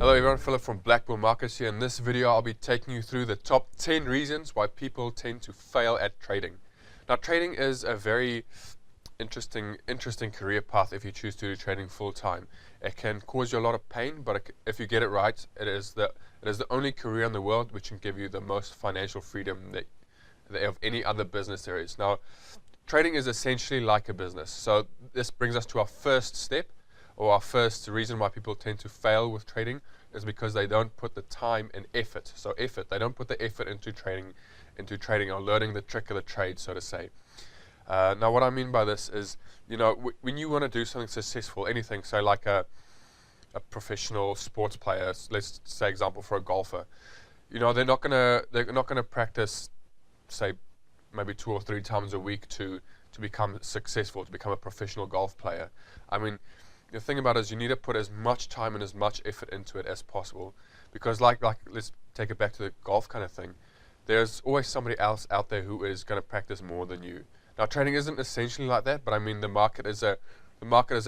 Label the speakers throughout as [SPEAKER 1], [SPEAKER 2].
[SPEAKER 1] Hello everyone, Philip from Black Bull Markets here. In this video I'll be taking you through the top 10 reasons why people tend to fail at trading. Now trading is a very interesting career path if you choose to do trading full time. It can cause you a lot of pain, but if you get it right, it is the only career in the world which can give you the most financial freedom that of any other business there is. Now trading is essentially like a business. So this brings us to our first step, or our first reason why people tend to fail with trading is because they don't put the time and effort. So they don't put the effort into trading or learning the trick of the trade, so to say. Now what I mean by this is, when you want to do something successful, anything, so like a professional sports player, let's say example for a golfer, they're not gonna practice, say, maybe 2 or 3 times a week to become successful, to become a professional golf player. I mean, the thing about it is you need to put as much time and as much effort into it as possible, because like let's take it back to the golf kind of thing. There's always somebody else out there who is going to practice more than you. Now trading isn't essentially like that, but I mean the market is an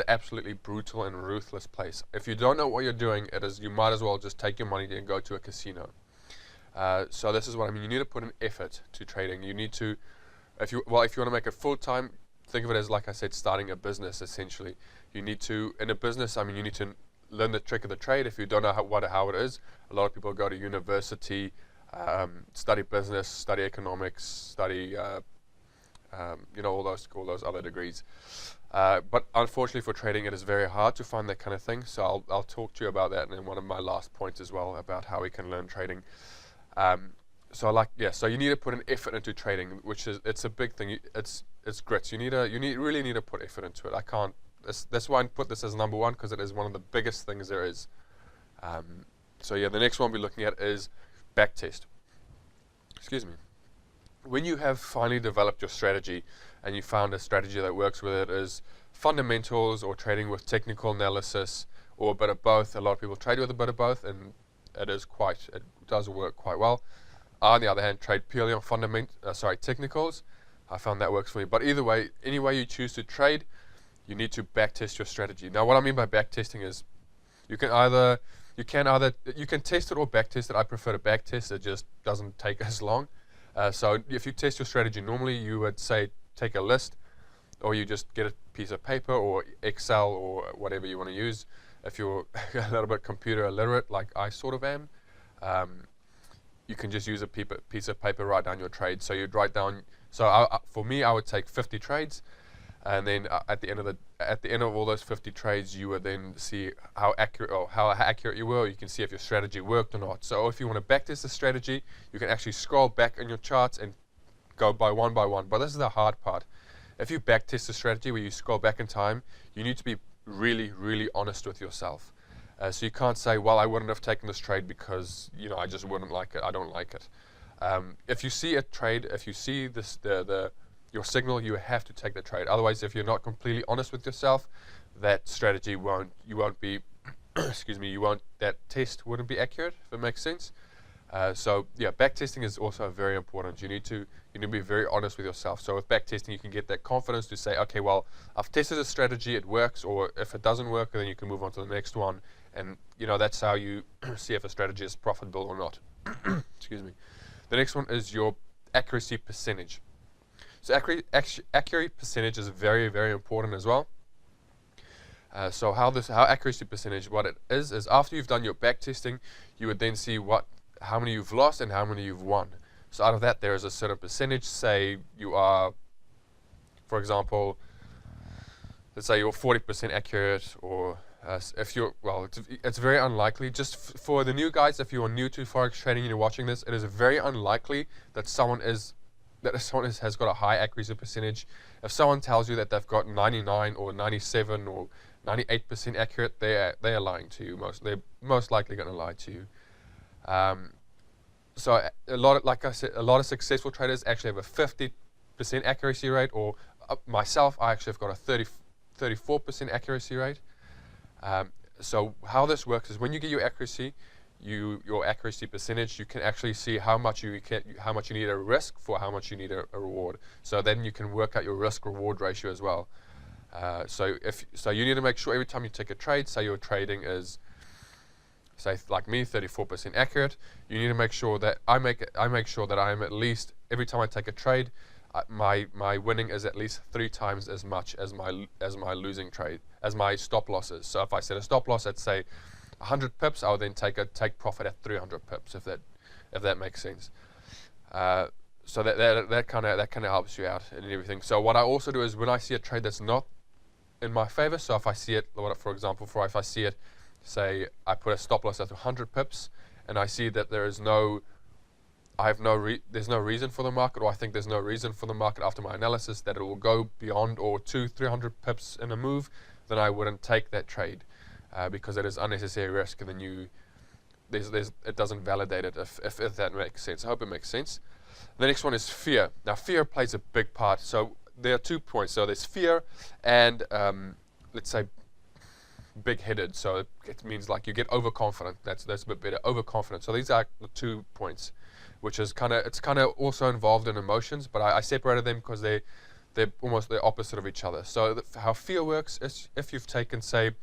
[SPEAKER 1] absolutely brutal and ruthless place. If you don't know what you're doing, you might as well just take your money and go to a casino. So this is what I mean. You need to put an effort to trading. You need to, if you want to make it full time, think of it as, like I said, starting a business essentially. You need to, in a business, I mean, you need to learn the trick of the trade. If you don't know how it is, a lot of people go to university, study business, study economics, study, all those other degrees. But unfortunately for trading, it is very hard to find that kind of thing. So I'll talk to you about that in one of my last points as well, about how we can learn trading. So you need to put an effort into trading, it's a big thing. It's grit. You really need to put effort into it. That's why I put this as number 1, because it is one of the biggest things there is. The next one we're looking at is backtest. Excuse me. When you have finally developed your strategy and you found a strategy that works, whether it is fundamentals or trading with technical analysis or a bit of both. A lot of people trade with a bit of both, and it does work quite well. I, on the other hand, trade purely on technicals. I found that works for me. But either way, any way you choose to trade, you need to backtest your strategy. Now, what I mean by backtesting is you can test it or backtest it. I prefer to backtest. It just doesn't take as long. So if you test your strategy, normally you would say take a list, or you just get a piece of paper or Excel or whatever you want to use. If you're a little bit computer illiterate, like I sort of am, you can just use a piece of paper, write down your trades. So you'd write down. So for me, I would take 50 trades, and then at the end of all those 50 trades, you would then see how accurate you were. You can see if your strategy worked or not. So if you want to backtest the strategy, you can actually scroll back in your charts and go by one. But this is the hard part. If you backtest the strategy where you scroll back in time, you need to be really, really honest with yourself. So you can't say, well, I wouldn't have taken this trade because I just wouldn't like it. I don't like it. If you see a trade, if you see your signal, you have to take the trade. Otherwise, if you're not completely honest with yourself, that strategy that test wouldn't be accurate, if it makes sense. Backtesting is also very important. You need to be very honest with yourself. So with backtesting, you can get that confidence to say, okay, well, I've tested a strategy, it works, or if it doesn't work, then you can move on to the next one. And that's how you see if a strategy is profitable or not. Excuse me. The next one is your accuracy percentage. So accuracy percentage is very, very important as well. So how accuracy percentage, what it is after you've done your backtesting, you would then see how many you've lost and how many you've won. So out of that, there is a certain percentage. Say you are, for example, let's say you're 40% accurate, or it's very unlikely. Just for the new guys, if you are new to Forex trading and you're watching this, it is very unlikely that someone has got a high accuracy percentage. If someone tells you that they've got 99 or 97 or 98% accurate, they are lying to you. They're most likely going to lie to you. So like I said, a lot of successful traders actually have a 50% accuracy rate, or myself, I actually have got a 34% accuracy rate. So how this works is when you get your accuracy, your accuracy percentage, you can actually see how much you need a risk for how much you need a reward. So then you can work out your risk reward ratio as well. So you need to make sure every time you take a trade, say your trading is say like me, 34% accurate, you need to make sure that I make sure that I am at least, every time I take a trade, my winning is at least 3 times as much as my losing trade, as my stop losses. So if I set a stop loss at say 100 pips, I'll then take profit at 300 pips, if that makes sense. So that kind of helps you out and everything. So what I also do is when I see a trade that's not in my favor, so if I see it, for example, if I see it, say I put a stop loss at 100 pips, and I see that there's no reason for the market, or I think there's no reason for the market after my analysis that it will go beyond or to 300 pips in a move, then I wouldn't take that trade because it is unnecessary risk, and then it doesn't validate it if that makes sense. I hope it makes sense. The next one is fear. Now fear plays a big part. So there are 2 points. So there's fear and let's say big-headed. So it means like you get overconfident. That's a bit better. Overconfident. So these are the 2 points, which is kind of also involved in emotions, but I separated them because they're almost the opposite of each other. So how fear works is if you've taken say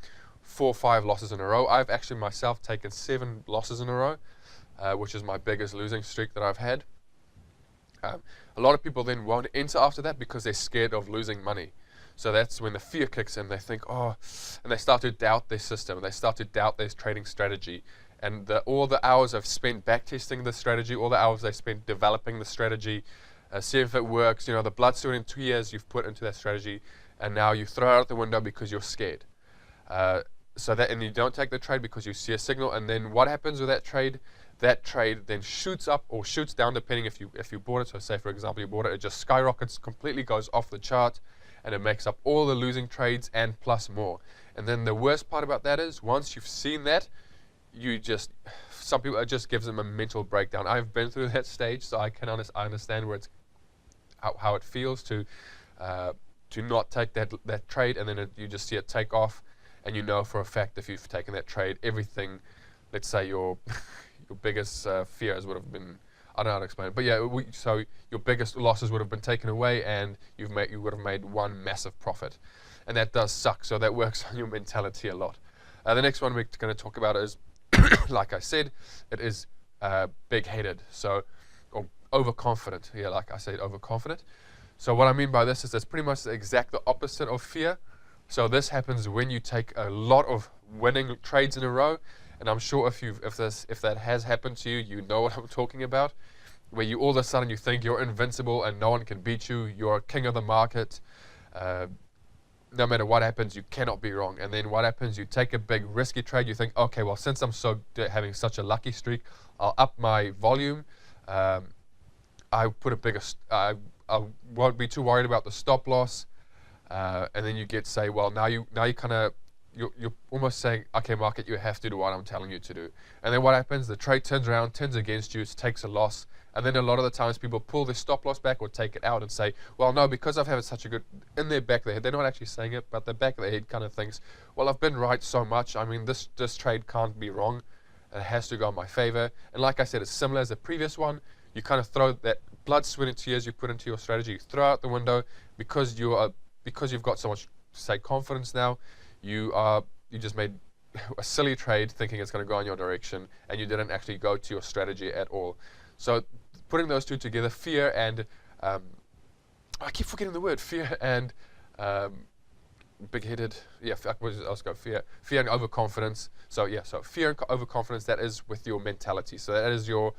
[SPEAKER 1] 4 or 5 losses in a row. I've actually myself taken 7 losses in a row, which is my biggest losing streak that I've had. A lot of people then won't enter after that because they're scared of losing money. So that's when the fear kicks in. They think, oh, and they start to doubt their system. They start to doubt their trading strategy. And all the hours I've spent backtesting the strategy, all the hours they spent developing the strategy, see if it works, the blood, sweat, and tears you've put into that strategy, and now you throw it out the window because you're scared. And you don't take the trade because you see a signal, and then what happens with that trade? That trade then shoots up or shoots down depending if you bought it. So say for example you bought it, it just skyrockets, completely goes off the chart, and it makes up all the losing trades and plus more. And then the worst part about that is once you've seen that, some people, it just gives them a mental breakdown. I've been through that stage, so I understand where how it feels to not take that trade, and then you just see it take off, and you know for a fact if you've taken that trade, everything, let's say your biggest fears would have been, I don't know how to explain it, but yeah, so your biggest losses would have been taken away, and you would have made one massive profit, and that does suck. So that works on your mentality a lot. The next one we're going to talk about is, like I said, it is big-headed, or overconfident. Yeah, like I said, overconfident. So what I mean by this is it's pretty much the exact opposite of fear. So this happens when you take a lot of winning trades in a row. And I'm sure if that has happened to you, you know what I'm talking about, where you all of a sudden you think you're invincible and no one can beat you, you're king of the market, no matter what happens, you cannot be wrong. And then what happens, you take a big risky trade, you think, okay, well, since I'm having such a lucky streak, I'll up my volume, I won't be too worried about the stop loss, and then you get say, well, now you kind of, you're almost saying, okay, market, you have to do what I'm telling you to do. And then what happens? The trade turns around, turns against you, it takes a loss. And then a lot of the times people pull their stop loss back or take it out and say, well, no, because I've had such a good, in their back of their head, they're not actually saying it, but the back of their head kind of thinks, well, I've been right so much. I mean, this trade can't be wrong. It has to go in my favor. And like I said, it's similar as the previous one. You kind of throw that blood, sweat, and tears you put into your strategy, you throw out the window because you've got so much, say, confidence now. You just made a silly trade thinking it's going to go in your direction, and you didn't actually go to your strategy at all. So putting those two together, fear and I keep forgetting the word, fear and big-headed. Yeah, fear and overconfidence. So yeah, so fear and overconfidence, that is with your mentality. So that is you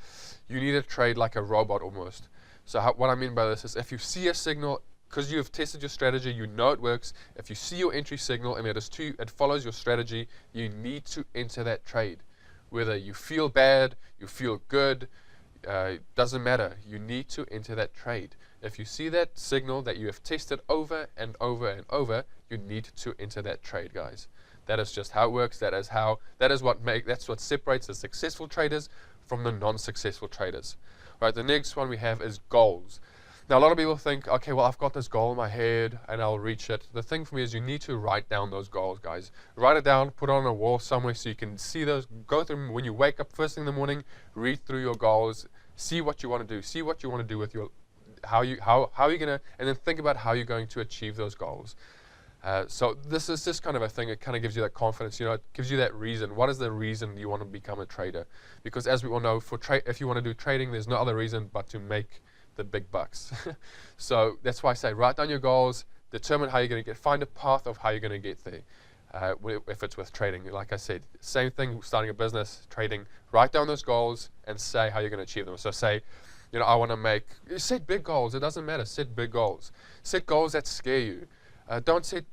[SPEAKER 1] need to trade like a robot almost. So what I mean by this is if you see a signal, because you have tested your strategy, you know it works. If you see your entry signal and it follows your strategy, you need to enter that trade. Whether you feel bad, you feel good, doesn't matter. You need to enter that trade. If you see that signal that you have tested over and over and over, you need to enter that trade, guys. That is just how it works. That's what separates the successful traders from the non-successful traders. Right, the next one we have is goals. Now, a lot of people think, okay, well, I've got this goal in my head and I'll reach it. The thing for me is you need to write down those goals, guys. Write it down, put it on a wall somewhere so you can see those, go through them when you wake up first thing in the morning, read through your goals, see what you want to do, see what you want to do with your, how are you going to, and then think about how you're going to achieve those goals. So this is just kind of a thing. It kind of gives you that confidence. You know, it gives you that reason. What is the reason you want to become a trader? Because as we all know, if you want to do trading, there's no other reason but to make the big bucks. So that's why I say write down your goals, determine how you're going to find a path of how you're going to get there. If it's with trading, like I said, same thing, starting a business, trading, write down those goals and say how you're going to achieve them. So say, you know, I want to set big goals. It doesn't matter. Set big goals. Set goals that scare you.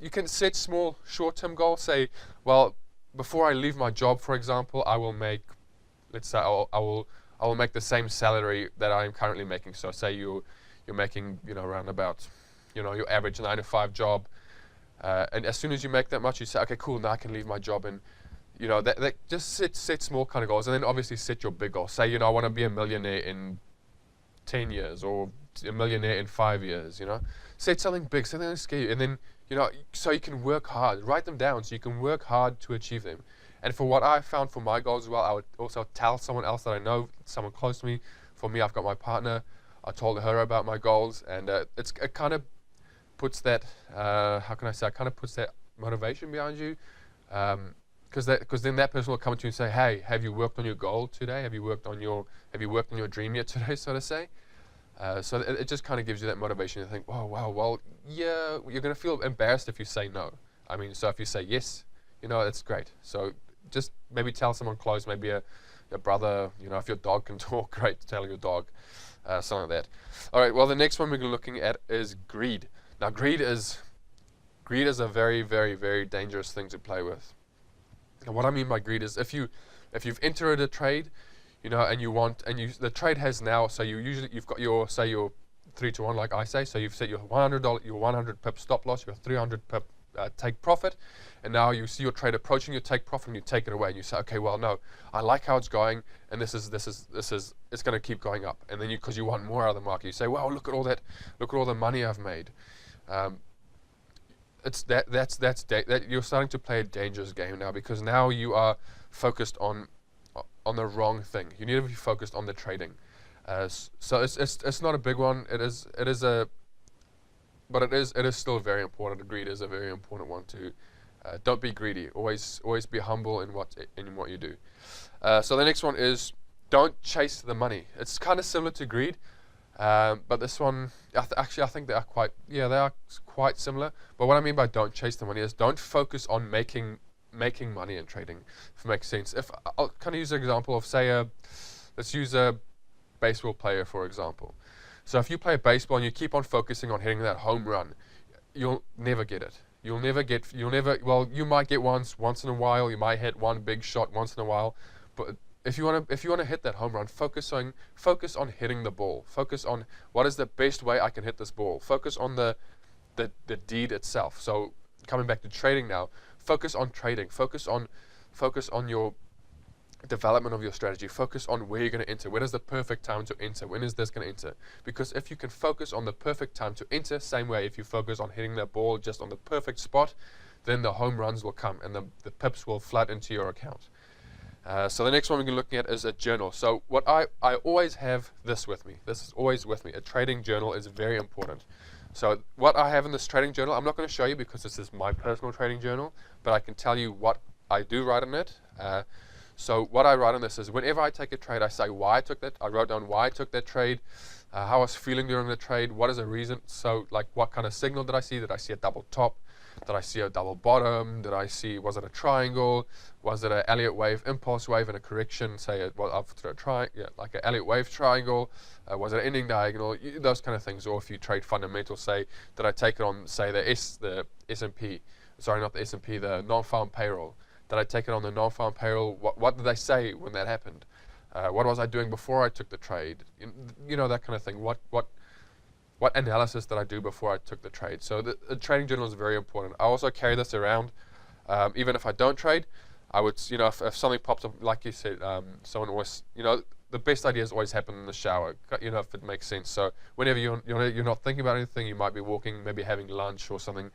[SPEAKER 1] You can set small short-term goals. Say, well, before I leave my job, for example, I will make, let's say, I will make the same salary that I am currently making. So say you're making, you know, around about, you know, your average 9-to-5 job. And as soon as you make that much, you say, okay, cool, now I can leave my job. And, you know, that just set small kind of goals. And then obviously set your big goals. Say, you know, I want to be a millionaire in 10 years or a millionaire in 5 years, you know. Set something big, something that scare you. And then, you know, so you can work hard. Write them down so you can work hard to achieve them. And for what I found for my goals as well, I would also tell someone else that I know, someone close to me. For me, I've got my partner. I told her about my goals. And it kind of puts that, how can I say, it kind of puts that motivation behind you, because then that person will come to you and say, hey, have you worked on your goal today? Have you worked on your dream yet today, so to say? So it just kind of gives you that motivation to think, oh wow, well, yeah, you're going to feel embarrassed if you say no. I mean, so if you say yes, you know, it's great. So just maybe tell someone close, maybe a brother, you know, if your dog can talk, great, tell your dog, something like that. All right, well, the next one we're looking at is greed. Now, greed is a very, very, very dangerous thing to play with. And what I mean by greed is if you've entered a trade, you know, and the trade has now, so you've got your 3-to-1, like I say, so you've set your $100 pip stop loss, your 300 pip take profit, and now you see your trade approaching your take profit and you take it away and you say, okay, well, no, I like how it's going, and it's going to keep going up. And then because you want more out of the market, you say, wow, look at all the money I've made. It's that you're starting to play a dangerous game now, because now you are focused on the wrong thing. You need to be focused on the trading. So it's not a big one. It is still very important. Greed is a very important one too. Don't be greedy. Always be humble in what you do. So the next one is don't chase the money. It's kind of similar to greed. But this one, I think they are quite similar. But what I mean by don't chase the money is don't focus on making money in trading, if it makes sense. If I'll kind of use an example of, say, let's use a baseball player, for example. So if you play baseball and you keep on focusing on hitting that home run, you'll never get it. Well, you might get once in a while. You might hit one big shot once in a while, but if you want to hit that home run, focus on hitting the ball. Focus on what is the best way I can hit this ball. Focus on the deed itself. So coming back to trading now, focus on trading. Focus on your development of your strategy. Focus on where you're going to enter. When is the perfect time to enter? When is this going to enter? Because if you can focus on the perfect time to enter, same way if you focus on hitting that ball just on the perfect spot, then the home runs will come and the pips will flood into your account. So the next one we're looking at is a journal. So what I always have this with me. This is always with me. A trading journal is very important. So what I have in this trading journal, I'm not going to show you because this is my personal trading journal, but I can tell you what I do write in it. So what I write on this is whenever I take a trade, I say why I took that. I wrote down why I took that trade, how I was feeling during the trade, what is the reason. So like what kind of signal did I see? Did I see a double top? Did I see a double bottom? Was it a triangle? Was it an Elliott wave, impulse wave, and a correction? Say, after like an Elliott wave triangle. Was it an ending diagonal? Those kind of things. Or if you trade fundamentals, say, did I take it on, say, the S&P? Sorry, not the S&P, the non-farm payroll. Did I take it on the non-farm payroll? What did they say when that happened? What was I doing before I took the trade? You know, that kind of thing. What analysis did I do before I took the trade? So the trading journal is very important. I also carry this around. Even if I don't trade, I would, if something pops up, like you said, someone always, the best ideas always happen in the shower, if it makes sense. So whenever you're not thinking about anything, you might be walking, maybe having lunch or something,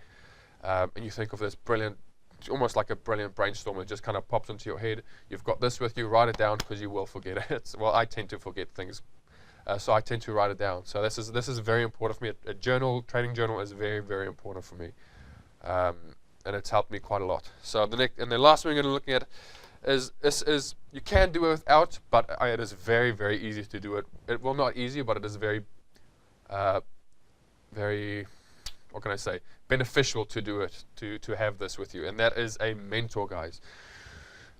[SPEAKER 1] and you think of this brilliant, almost like a brilliant brainstorm. It just kind of pops into your head. You've got this with you, write it down because you will forget it. Well, I tend to forget things. So I tend to write it down. So this is very important for me. A journal, trading journal is very, very important for me. and it's helped me quite a lot. So the last one we're going to look at is you can do it without, but it is very, very easy to do it. Well, not easy, but it is very what can I say, beneficial to do it, to have this with you, and that is a mentor, guys.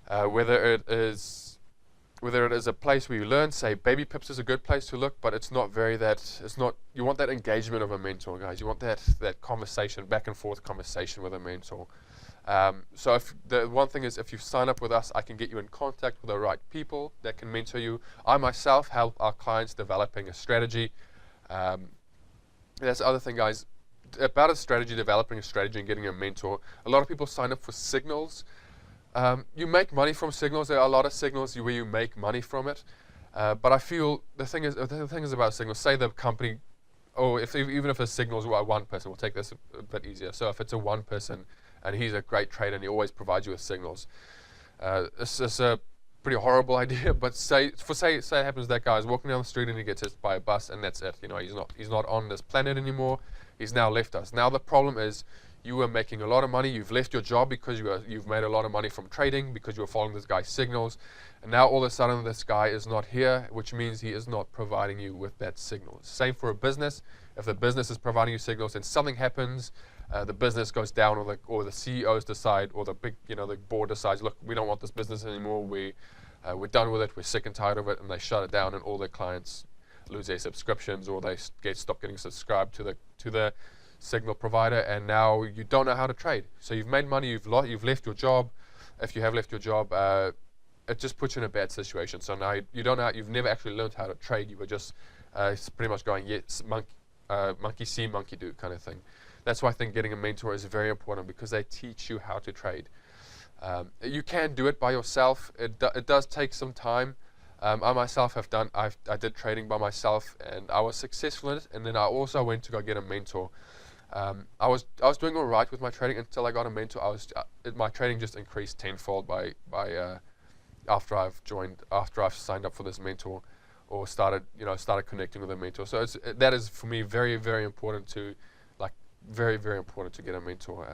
[SPEAKER 1] Whether it is a place where you learn, say Baby Pips is a good place to look, but it's not you want that engagement of a mentor, guys. You want that conversation, back and forth conversation with a mentor. So if the one thing is, if you sign up with us, I can get you in contact with the right people that can mentor you. I myself help our clients developing a strategy. That's the other thing, guys, about a strategy, developing a strategy and getting a mentor. A lot of people sign up for signals. You make money from signals. There are a lot of signals where you make money from it. But I feel the thing is about signals. Say the company, or even if a signal is one person, we'll take this a bit easier. So if it's a one person and he's a great trader and he always provides you with signals, this is a pretty horrible idea. But say it happens that guy is walking down the street and he gets hit by a bus, and that's it. You know, he's not on this planet anymore. He's now left us. Now the problem is, you were making a lot of money. You've left your job because you've made a lot of money from trading because you were following this guy's signals, and now all of a sudden this guy is not here, which means he is not providing you with that signal. Same for a business. If the business is providing you signals and something happens, the business goes down, or the CEOs decide, or the board decides, look, we don't want this business anymore. We're done with it. We're sick and tired of it, and they shut it down, and all their clients lose their subscriptions, or they stop getting subscribed to the signal provider, and now you don't know how to trade. So you've made money, you've left your job. If you have left your job, it just puts you in a bad situation. So now you've never actually learned how to trade. You were just pretty much going, yes, monkey see, monkey do kind of thing. That's why I think getting a mentor is very important, because they teach you how to trade. You can do it by yourself. It does take some time. I myself I did trading by myself, and I was successful in it. And then I also went to go get a mentor. I was doing all right with my trading until I got a mentor. My trading just increased tenfold by after I've signed up for this mentor, or started connecting with a mentor. So that is for me very, very important to get a mentor.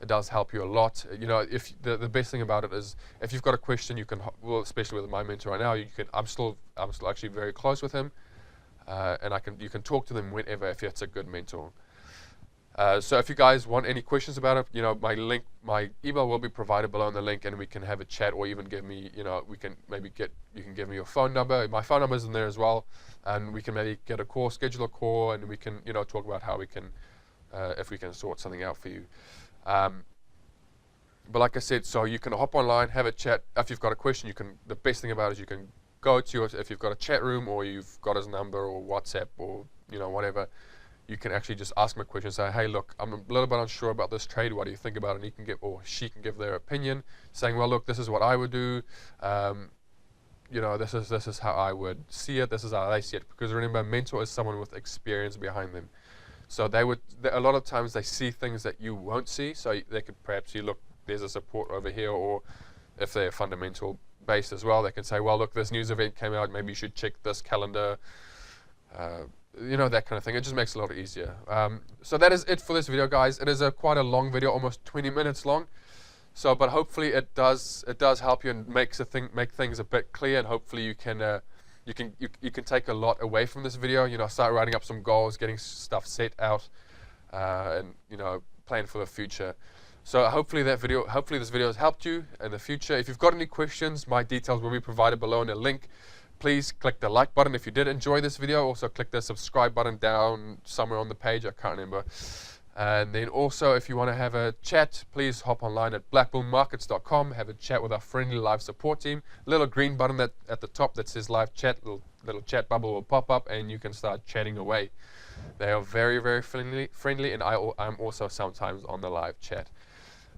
[SPEAKER 1] It does help you a lot. You know, if the best thing about it is, if you've got a question, you can, well, especially with my mentor right now, I'm still actually very close with him, and you can talk to them whenever if it's a good mentor. So if you guys want any questions about it, you know, my email will be provided below in the link, and we can have a chat, or even give me, you know, you can give me your phone number. My phone number is in there as well, and we can maybe get a call, schedule a call, and we can, you know, talk about how we can, if we can sort something out for you. But like I said, so you can hop online, have a chat. If you've got a question, the best thing about it is you can go to if you've got a chat room, or you've got his number, or WhatsApp, or, you know, whatever, you can actually just ask him a question, say, hey, look, I'm a little bit unsure about this trade, what do you think about it? And she can give their opinion, saying, well, look, this is what I would do, you know, this is how I would see it, this is how they see it. Because remember, a mentor is someone with experience behind them. So a lot of times they see things that you won't see, so they could perhaps see, look, there's a support over here, or if they're fundamental based as well, they can say, well, look, this news event came out, maybe you should check this calendar, you know, that kind of thing. It just makes it a lot easier. So that is it for this video, guys. It is quite a long video, almost 20 minutes long. So, but hopefully it does help you and make things a bit clear, and hopefully you can take a lot away from this video. You know, start writing up some goals, getting stuff set out, and, you know, plan for the future. So hopefully this video has helped you in the future. If you've got any questions, my details will be provided below in a link. Please click the like button if you did enjoy this video. Also click the subscribe button down somewhere on the page, I can't remember. And then also, if you want to have a chat, please hop online at blackbullmarkets.com, have a chat with our friendly live support team. Little green button at the top that says live chat, little chat bubble will pop up, and you can start chatting away. They are very, very friendly, and I'm also sometimes on the live chat.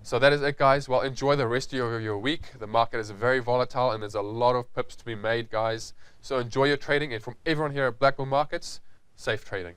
[SPEAKER 1] So that is it, guys. Well, enjoy the rest of your week. The market is very volatile, and there's a lot of pips to be made, guys. So enjoy your trading, and from everyone here at Black Bull Markets, safe trading.